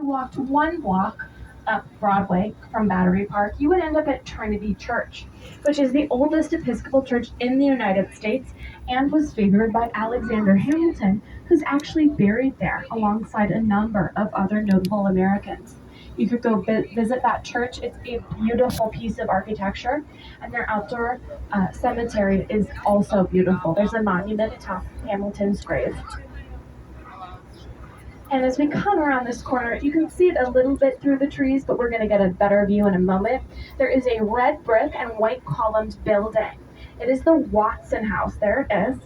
you walked one block up Broadway from Battery Park, you would end up at Trinity Church, which is the oldest Episcopal church in the United States and was favored by Alexander Hamilton, who's actually buried there alongside a number of other notable Americans. You could go visit that church. It's a beautiful piece of architecture, and their outdoor cemetery is also beautiful. There's a monument atop Hamilton's grave. And as we come around this corner, you can see it a little bit through the trees, but we're going to get a better view in a moment. There is a red brick and white columned building. It is the Watson House. There it is.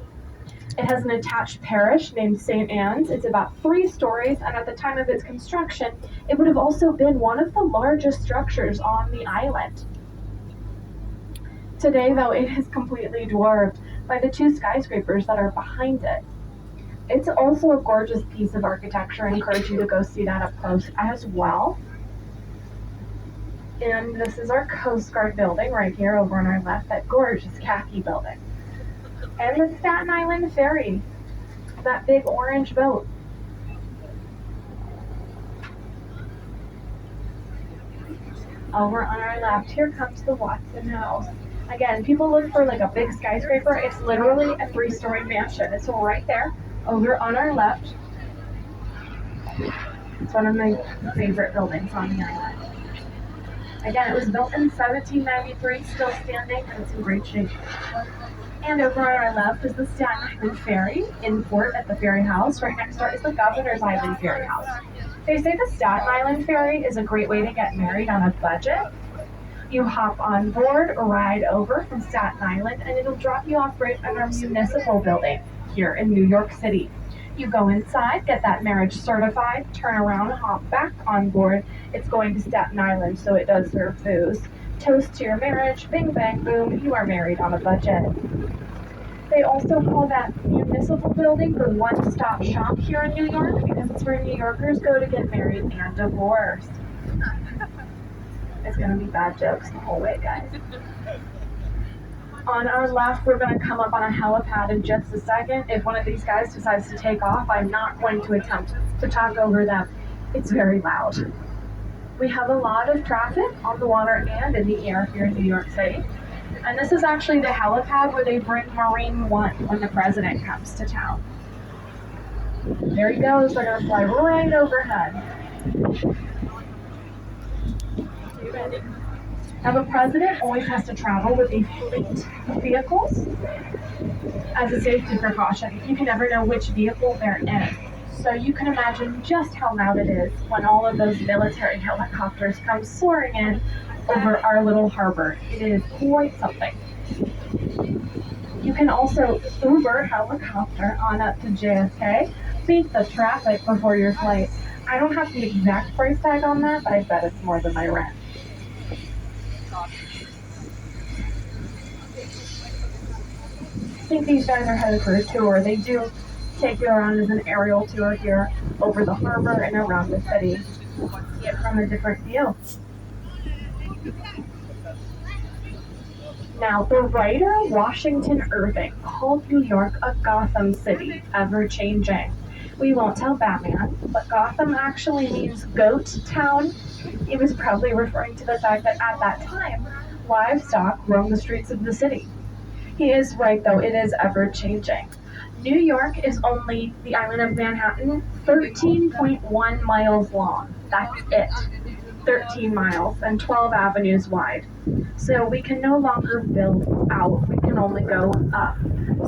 It has an attached parish named St. Anne's. It's about 3 stories, and at the time of its construction, it would have also been one of the largest structures on the island. Today, though, it is completely dwarfed by the 2 skyscrapers that are behind it. It's also a gorgeous piece of architecture. I encourage you to go see that up close as well. And this is our Coast Guard building right here over on our left, that gorgeous khaki building. And the Staten Island Ferry, that big orange boat. Over on our left, here comes the Watson House. Again, people look for like a big skyscraper. It's literally a 3-story mansion. It's right there, over on our left. It's one of my favorite buildings on the island. Again, it was built in 1793, still standing, and it's in great shape. And over on our left is the Staten Island Ferry in port at the Ferry House. Right next door is the Governor's Island Ferry House. They say the Staten Island Ferry is a great way to get married on a budget. You hop on board, ride over from Staten Island, and it'll drop you off right at our municipal building here in New York City. You go inside, get that marriage certified, turn around, hop back on board. It's going to Staten Island, so it does serve booze. Toast to your marriage, bing bang boom, you are married on a budget. They also call that municipal building the one-stop shop here in New York because it's where New Yorkers go to get married and divorced. It's going to be bad jokes the whole way, guys. On our left, we're going to come up on a helipad in just a second. If one of these guys decides to take off, I'm not going to attempt to talk over them. It's very loud. We have a lot of traffic on the water and in the air here in New York City. And this is actually the helipad where they bring Marine One when the president comes to town. There he goes. They're going to fly right overhead. You ready? Now, the president always has to travel with a fleet of vehicles as a safety precaution. You can never know which vehicle they're in. So you can imagine just how loud it is when all of those military helicopters come soaring in over our little harbor. It is quite something. You can also Uber helicopter on up to JFK, beat the traffic before your flight. I don't have the exact price tag on that, but I bet it's more than my rent. I think these guys are headed for a tour. They do take you around as an aerial tour here over the harbor and around the city. See it from a different view. Now, the writer Washington Irving called New York a Gotham City, ever-changing. We won't tell Batman, but Gotham actually means goat town. He was probably referring to the fact that at that time, livestock roamed the streets of the city. He is right, though, it is ever-changing. New York is only, the island of Manhattan, 13.1 miles long. That's it. 13 miles and 12 avenues wide. So we can no longer build out, we can only go up.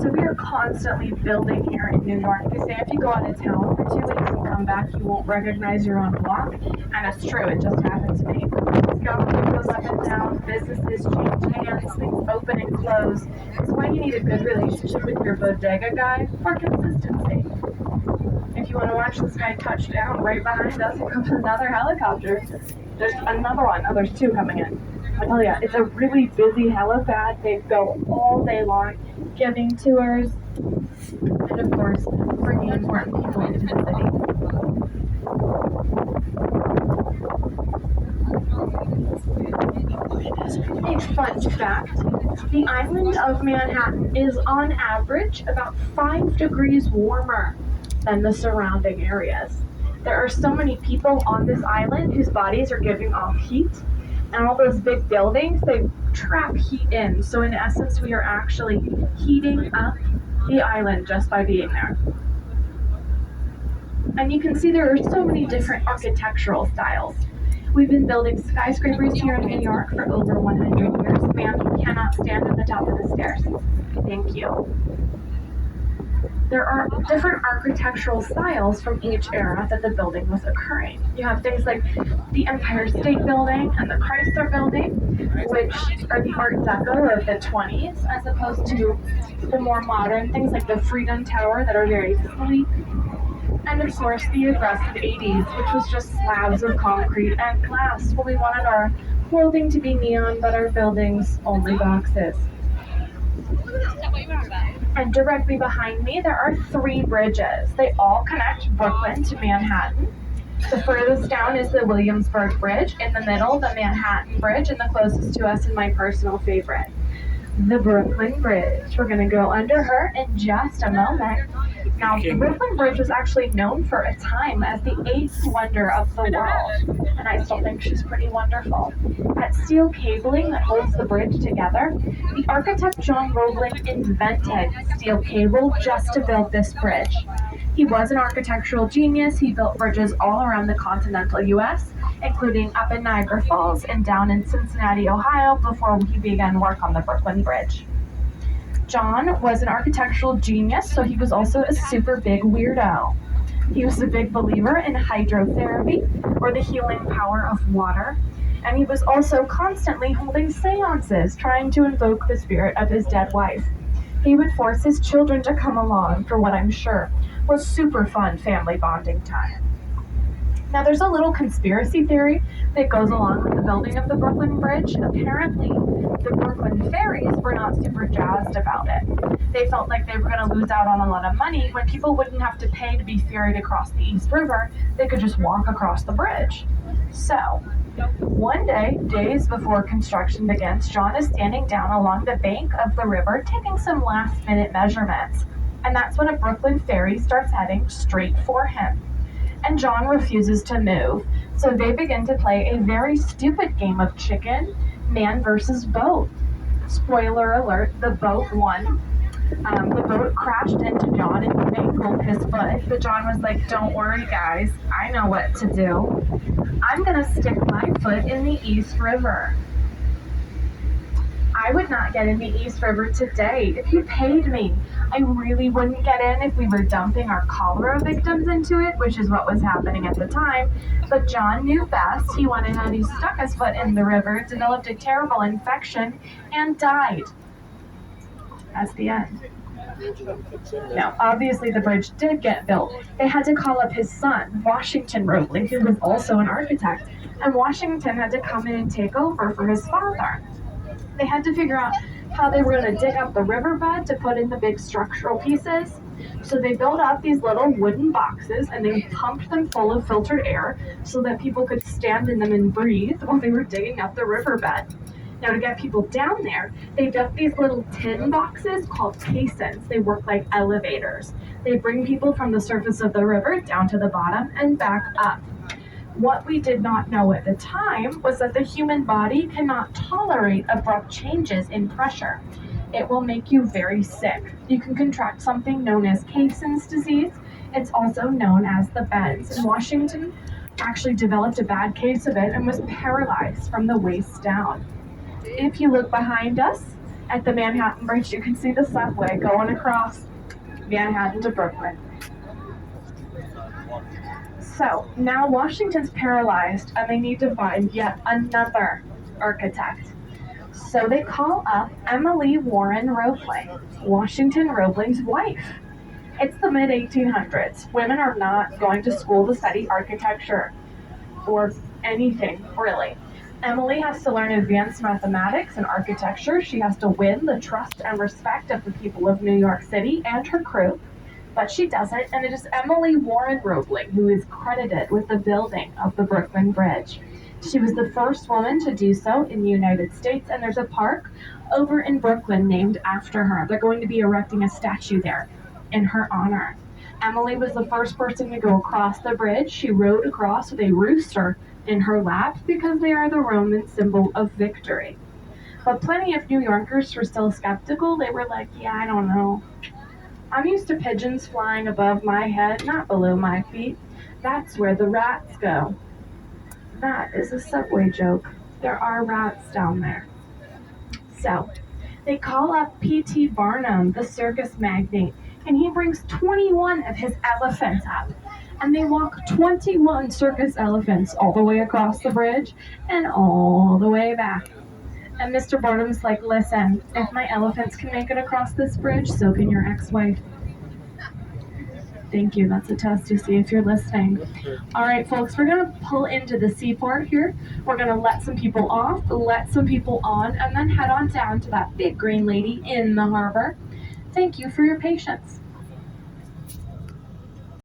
So we are constantly building here in New York. They say if you go out of town for 2 weeks and come back, you won't recognize your own block. And it's true, it just happened to me. Government goes up and down, businesses change hands, things open and close. It's why you need a good relationship with your bodega guy for consistency. If you want to watch this guy touch down right behind us, here comes another helicopter. There's another one. Oh, there's 2 coming in. I tell you, it's a really busy helipad. They go all day long, giving tours, and of course, bringing important people into the city. A fun fact, the island of Manhattan is on average about 5 degrees warmer than the surrounding areas. There are so many people on this island whose bodies are giving off heat, and all those big buildings, they trap heat in. So in essence, we are actually heating up the island just by being there. And you can see there are so many different architectural styles. We've been building skyscrapers here in New York for over 100 years. Ma'am, you cannot stand at the top of the stairs. Thank you. There are different architectural styles from each era that the building was occurring. You have things like the Empire State Building and the Chrysler Building, which are the Art Deco of the 20s, as opposed to the more modern things like the Freedom Tower that are very sleek. And of course, the aggressive 80s, which was just slabs of concrete and glass. Well, we wanted our clothing to be neon, but our buildings only boxes. And directly behind me, there are 3 bridges. They all connect Brooklyn to Manhattan. The furthest down is the Williamsburg Bridge. In the middle, the Manhattan Bridge, and the closest to us and my personal favorite, the Brooklyn Bridge. We're going to go under her in just a moment. Now, the Brooklyn Bridge was actually known for a time as the 8th wonder of the world, and I still think she's pretty wonderful. That steel cabling that holds the bridge together, the architect John Roebling invented steel cable just to build this bridge. He was an architectural genius. He built bridges all around the continental U.S., including up in Niagara Falls and down in Cincinnati, Ohio, before he began work on the Brooklyn Bridge. John was an architectural genius, so he was also a super big weirdo. He was a big believer in hydrotherapy, or the healing power of water, and he was also constantly holding seances, trying to invoke the spirit of his dead wife. He would force his children to come along for what I'm sure was super fun family bonding time. Now, there's a little conspiracy theory that goes along with the building of the Brooklyn Bridge. Apparently, the Brooklyn ferries were not super jazzed about it. They felt like they were going to lose out on a lot of money when people wouldn't have to pay to be ferried across the East River. They could just walk across the bridge. So, one day, days before construction begins, John is standing down along the bank of the river taking some last-minute measurements. And that's when a Brooklyn ferry starts heading straight for him. And John refuses to move, so they begin to play a very stupid game of chicken, man versus boat. Spoiler alert, the boat won. The boat crashed into John and mangled his foot, but John was like, "Don't worry, guys, I know what to do. I'm gonna stick my foot in the East River." I would not get in the East River today. If you paid me, I really wouldn't get in if we were dumping our cholera victims into it, which is what was happening at the time. But John knew best. He went ahead, he stuck his foot in the river, developed a terrible infection, and died. That's the end. Now, obviously the bridge did get built. They had to call up his son, Washington Roebling, who was also an architect. And Washington had to come in and take over for his father. They had to figure out how they were going to dig up the riverbed to put in the big structural pieces. So they built out these little wooden boxes and they pumped them full of filtered air so that people could stand in them and breathe while they were digging up the riverbed. Now, to get people down there, they built these little tin boxes called caissons. They work like elevators. They bring people from the surface of the river down to the bottom and back up. What we did not know at the time was that the human body cannot tolerate abrupt changes in pressure. It will make you very sick. You can contract something known as Caisson's disease. It's also known as the bends. And Washington actually developed a bad case of it and was paralyzed from the waist down. If you look behind us at the Manhattan Bridge, you can see the subway going across Manhattan to Brooklyn. So now Washington's paralyzed and they need to find yet another architect. So they call up Emily Warren Roebling, Washington Roebling's wife. It's the mid-1800s. Women are not going to school to study architecture or anything, really. Emily has to learn advanced mathematics and architecture. She has to win the trust and respect of the people of New York City and her crew. But she doesn't, and it is Emily Warren Roebling who is credited with the building of the Brooklyn Bridge. She was the first woman to do so in the United States, and there's a park over in Brooklyn named after her. They're going to be erecting a statue there in her honor. Emily was the first person to go across the bridge. She rode across with a rooster in her lap because they are the Roman symbol of victory. But plenty of New Yorkers were still skeptical. They were like, yeah, I don't know. I'm used to pigeons flying above my head, not below my feet. That's where the rats go. That is a subway joke. There are rats down there. So, they call up P.T. Barnum, the circus magnate, and he brings 21 of his elephants up. And they walk 21 circus elephants all the way across the bridge and all the way back. And Mr. Barnum's like, listen, if my elephants can make it across this bridge, so can your ex-wife. Thank you. That's a test to see if you're listening. All right, folks, we're going to pull into the seaport here. We're going to let some people off, let some people on, and then head on down to that big green lady in the harbor. Thank you for your patience.